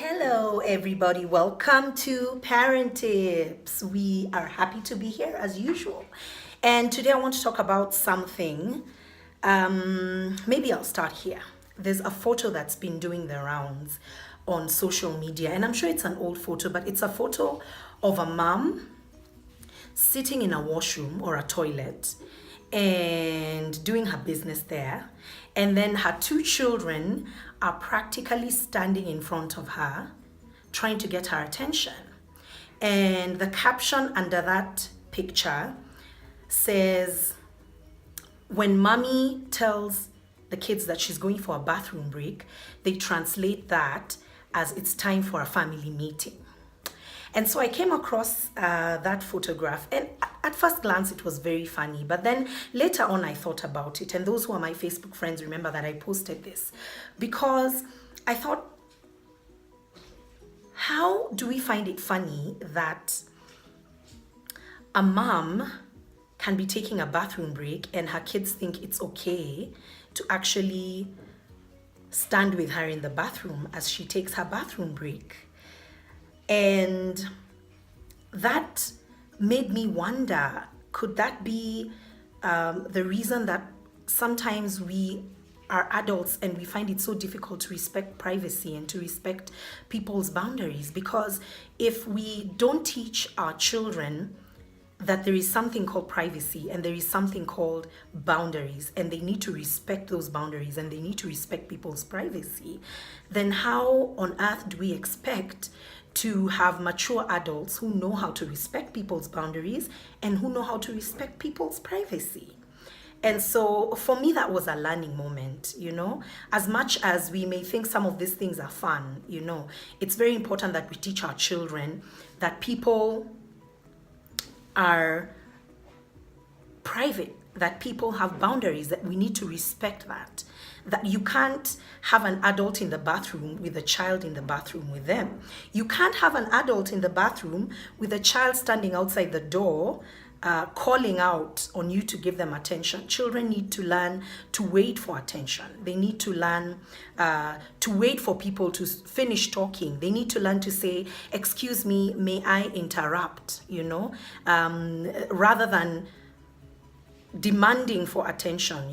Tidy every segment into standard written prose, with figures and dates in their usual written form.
Hello, everybody. Welcome to Parent Tips. We are happy to be here as usual. And today I want to talk about something. Maybe I'll start here. There's a photo that's been doing the rounds on social media, and I'm sure it's an old photo, but it's a photo of a mom sitting in a washroom or a toilet and doing her business there. And then her two children are practically standing in front of her, trying to get her attention. And the caption under that picture says, when mommy tells the kids that she's going for a bathroom break, they translate that as it's time for a family meeting. And so I came across that photograph, and at first glance it was very funny, but then later on I thought about it, and those who are my Facebook friends remember that I posted this because I thought, how do we find it funny that a mom can be taking a bathroom break and her kids think it's okay to actually stand with her in the bathroom as she takes her bathroom break? And that made me wonder, could that be the reason that sometimes we are adults and we find it so difficult to respect privacy and to respect people's boundaries? Because if we don't teach our children that there is something called privacy and there is something called boundaries, and they need to respect those boundaries and they need to respect people's privacy, then how on earth do we expect to have mature adults who know how to respect people's boundaries and who know how to respect people's privacy? And so for me, that was a learning moment, as much as we may think some of these things are fun, it's very important that we teach our children that people are private, that people have boundaries, that we need to respect that you can't have an adult in the bathroom with a child in the bathroom with them. You can't have an adult in the bathroom with a child standing outside the door calling out on you to give them attention. Children need to learn to wait for attention. They need to learn to wait for people to finish talking. They need to learn to say, excuse me, may I interrupt, rather than demanding for attention,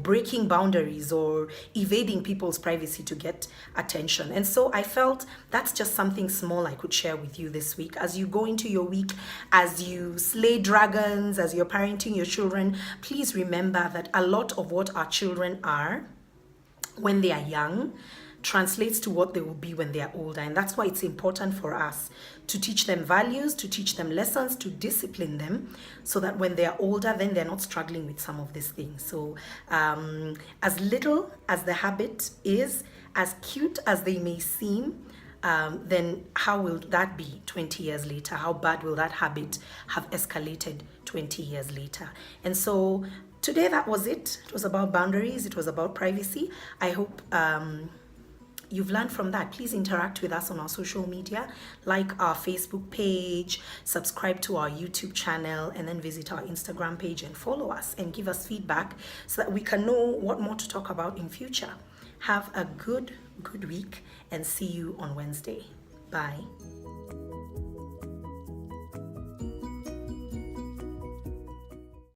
breaking boundaries or evading people's privacy to get attention. And so I felt that's just something small I could share with you this week. As you go into your week, as you slay dragons, as you're parenting your children, please remember that a lot of what our children are when they are young translates to what they will be when they are older. And that's why it's important for us to teach them values, to teach them lessons, to discipline them, so that when they are older, then they're not struggling with some of these things. So as little as the habit is, as cute as they may seem, then how will that be 20 years later? How bad will that habit have escalated 20 years later? And so today that was it. It was about boundaries. It was about privacy. I hope you've learned from that. Please interact with us on our social media, like our Facebook page, subscribe to our YouTube channel, and then visit our Instagram page and follow us and give us feedback so that we can know what more to talk about in future. Have a good week and see you on Wednesday. Bye.